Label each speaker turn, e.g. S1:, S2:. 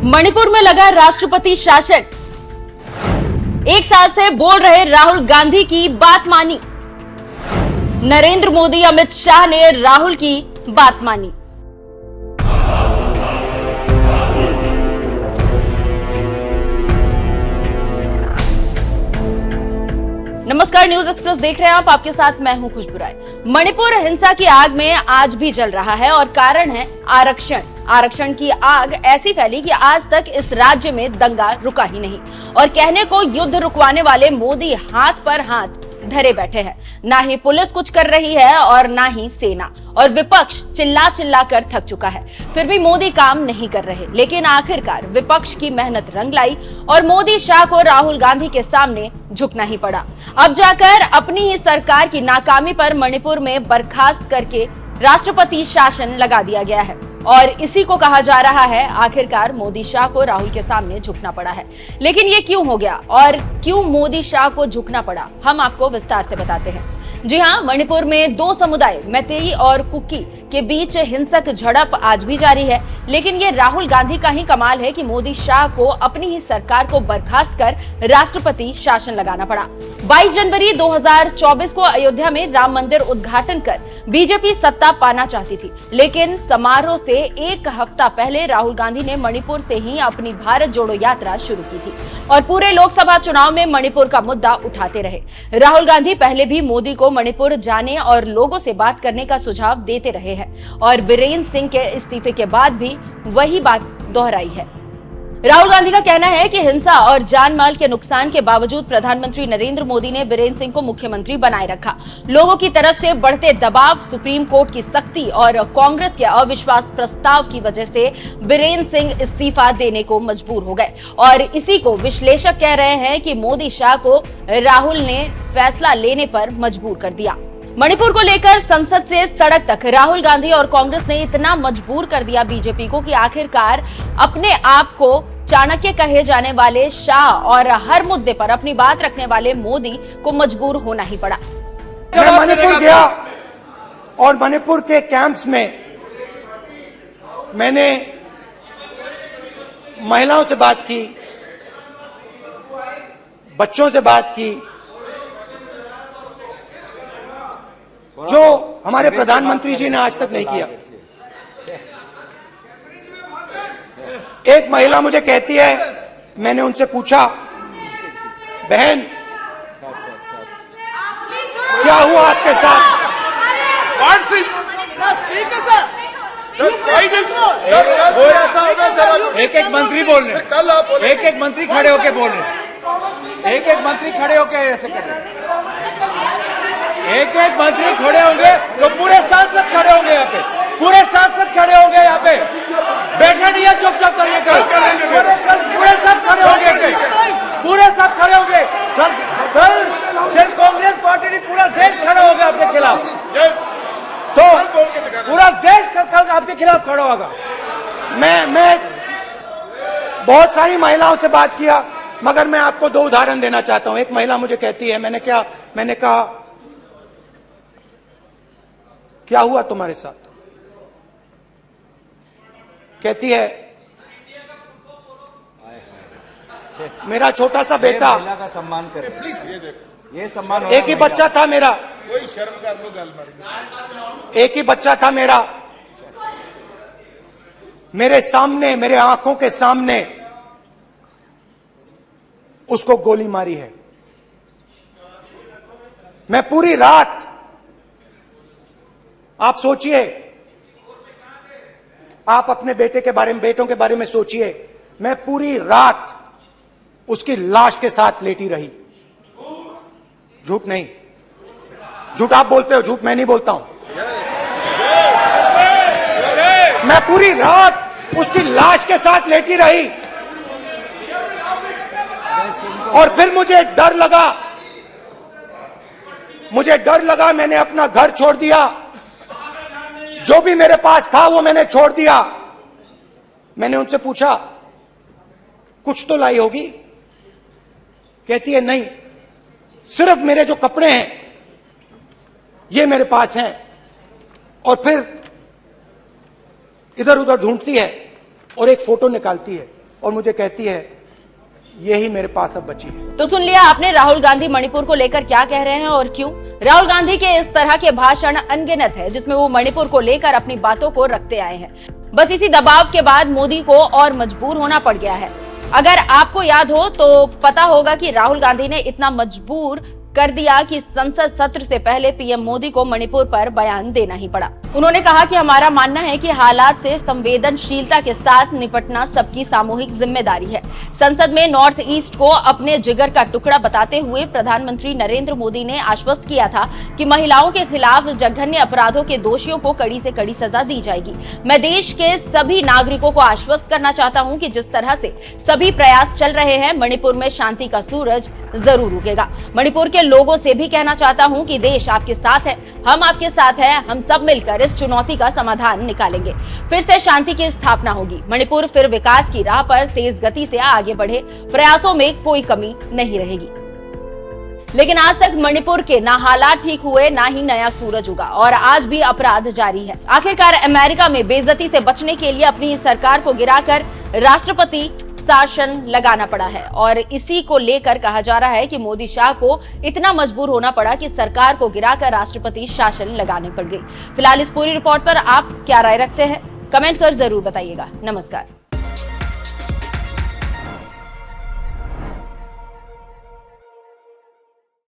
S1: मणिपुर में लगा राष्ट्रपति शासन। 1 साल से बोल रहे राहुल गांधी की बात मानी। नरेंद्र मोदी, अमित शाह ने राहुल की बात मानी। नमस्कार, न्यूज एक्सप्रेस देख रहे हैं आप। आपके साथ मैं हूं खुशबू राय। मणिपुर हिंसा की आग में आज भी जल रहा है और कारण है आरक्षण। आरक्षण की आग ऐसी फैली कि आज तक इस राज्य में दंगा रुका ही नहीं और कहने को युद्ध रुकवाने वाले मोदी हाथ पर हाथ धरे बैठे हैं। ना ही पुलिस कुछ कर रही है और ना ही सेना, और विपक्ष चिल्ला चिल्ला कर थक चुका है। फिर भी मोदी काम नहीं कर रहे। लेकिन आखिरकार विपक्ष की मेहनत रंग लाई और मोदी शाह को राहुल गांधी के सामने झुकना ही पड़ा। अब जाकर अपनी ही सरकार की नाकामी पर मणिपुर में बर्खास्त करके राष्ट्रपति शासन लगा दिया गया है और इसी को कहा जा रहा है आखिरकार मोदी शाह को राहुल के सामने झुकना पड़ा है। लेकिन ये क्यों हो गया और क्यों मोदी शाह को झुकना पड़ा, हम आपको विस्तार से बताते हैं। जी हां, मणिपुर में 2 समुदाय मैतेई और कुकी के बीच हिंसक झड़प आज भी जारी है। लेकिन ये राहुल गांधी का ही कमाल है कि मोदी शाह को अपनी ही सरकार को बर्खास्त कर राष्ट्रपति शासन लगाना पड़ा। 22 जनवरी 2024 को अयोध्या में राम मंदिर उद्घाटन कर बीजेपी सत्ता पाना चाहती थी, लेकिन समारोह से 1 हफ्ता पहले राहुल गांधी ने मणिपुर से ही अपनी भारत जोड़ो यात्रा शुरू की थी और पूरे लोकसभा चुनाव में मणिपुर का मुद्दा उठाते रहे। राहुल गांधी पहले भी मोदी को मणिपुर जाने और लोगों से बात करने का सुझाव देते रहे हैं और बीरेंद्र सिंह के इस्तीफे के बाद भी वही बात दोहराई है। राहुल गांधी का कहना है कि हिंसा और जान माल के नुकसान के बावजूद प्रधानमंत्री नरेंद्र मोदी ने बीरेंद्र सिंह को मुख्यमंत्री बनाए रखा। लोगों की तरफ से बढ़ते दबाव, सुप्रीम कोर्ट की सख्ती और कांग्रेस के अविश्वास प्रस्ताव की वजह से बीरेंद्र सिंह इस्तीफा देने को मजबूर हो गए और इसी को विश्लेषक कह रहे हैं कि मोदी शाह को राहुल ने फैसला लेने पर मजबूर कर दिया। मणिपुर को लेकर संसद से सड़क तक राहुल गांधी और कांग्रेस ने इतना मजबूर कर दिया बीजेपी को कि आखिरकार अपने आप को चाणक्य कहे जाने वाले शाह और हर मुद्दे पर अपनी बात रखने वाले मोदी को मजबूर होना ही पड़ा।
S2: मैं मणिपुर गया और मणिपुर के कैंप्स में मैंने महिलाओं से बात की, बच्चों से बात की, जो हमारे प्रधानमंत्री जी ने आज तक नहीं किया। एक महिला मुझे कहती है, मैंने उनसे पूछा, बहन क्या हुआ आपके साथ?
S3: एक मंत्री बोल रहे, एक मंत्री खड़े होके बोल रहे, एक मंत्री खड़े होके ऐसे कर रहे, एक मंत्री खड़े होंगे तो पूरे सांसद खड़े होंगे यहाँ पे, पूरे सांसद खड़े होंगे यहाँ पे। बैठे नहीं है, चुपचाप करिए, पूरे सब खड़े होंगे, पूरे सब खड़े होंगे। कल कांग्रेस पार्टी ने पूरा देश खड़ा होगा आपके खिलाफ, तो पूरा देश कल आपके खिलाफ खड़ा होगा।
S2: मैं बहुत सारी महिलाओं से बात किया, मगर मैं आपको 2 उदाहरण देना चाहता हूं। एक महिला मुझे कहती है, मैंने कहा क्या हुआ तुम्हारे साथ? कहती है, मेरा छोटा सा बेटा,
S3: महिला का सम्मान करें प्लीज, ये सम्मान।
S2: एक ही बच्चा था मेरा,
S4: कोई शर्म कर लो,
S2: एक ही बच्चा था मेरा, मेरे सामने, मेरे आंखों के सामने उसको गोली मारी है। मैं पूरी रात, आप सोचिए, आप अपने बेटे के बारे में, बेटों के बारे में सोचिए, मैं पूरी रात उसकी लाश के साथ लेटी रही। झूठ नहीं, झूठ आप बोलते हो, झूठ मैं नहीं बोलता हूं। मैं पूरी रात उसकी लाश के साथ लेटी रही और फिर मुझे डर लगा, मैंने अपना घर छोड़ दिया, जो भी मेरे पास था वो मैंने छोड़ दिया। मैंने उनसे पूछा, कुछ तो लाई होगी? कहती है, नहीं, सिर्फ मेरे जो कपड़े हैं ये मेरे पास हैं। और फिर इधर उधर ढूंढती है और एक फोटो निकालती है और मुझे कहती है यही मेरे पास अब बची है।
S1: तो सुन लिया आपने राहुल गांधी मणिपुर को लेकर क्या कह रहे हैं और क्यों। राहुल गांधी के इस तरह के भाषण अनगिनत है जिसमें वो मणिपुर को लेकर अपनी बातों को रखते आए हैं। बस इसी दबाव के बाद मोदी को और मजबूर होना पड़ गया है। अगर आपको याद हो तो पता होगा कि राहुल गांधी ने इतना मजबूर कर दिया कि संसद सत्र से पहले पीएम मोदी को मणिपुर पर बयान देना ही पड़ा। उन्होंने कहा कि हमारा मानना है कि हालात से संवेदनशीलता के साथ निपटना सबकी सामूहिक जिम्मेदारी है। संसद में नॉर्थ ईस्ट को अपने जिगर का टुकड़ा बताते हुए प्रधानमंत्री नरेंद्र मोदी ने आश्वस्त किया था कि महिलाओं के खिलाफ जघन्य अपराधों के दोषियों को कड़ी से कड़ी सजा दी जाएगी। मैं देश के सभी नागरिकों को आश्वस्त करना चाहता हूं कि जिस तरह से सभी प्रयास चल रहे हैं, मणिपुर में शांति का सूरज जरूर उगेगा। मणिपुर के लोगों से भी कहना चाहता हूं कि देश आपके साथ है, हम आपके साथ हैं, हम सब मिलकर इस चुनौती का समाधान निकालेंगे। फिर से शांति की स्थापना होगी। मणिपुर फिर विकास की राह पर तेज गति से आगे बढ़े, प्रयासों में कोई कमी नहीं रहेगी। लेकिन आज तक मणिपुर के ना हालात ठीक हुए, ना ही नया सूरज उगा और आज भी अपराध जारी है। आखिरकार अमेरिका में बेइज्जती से बचने के लिए अपनी सरकार को गिराकर राष्ट्रपति शासन लगाना पड़ा है और इसी को लेकर कहा जा रहा है कि मोदी शाह को इतना मजबूर होना पड़ा कि सरकार को गिराकर राष्ट्रपति शासन लगाने पड़ गई। फिलहाल इस पूरी रिपोर्ट पर आप क्या राय रखते हैं, कमेंट कर जरूर बताइएगा। नमस्कार।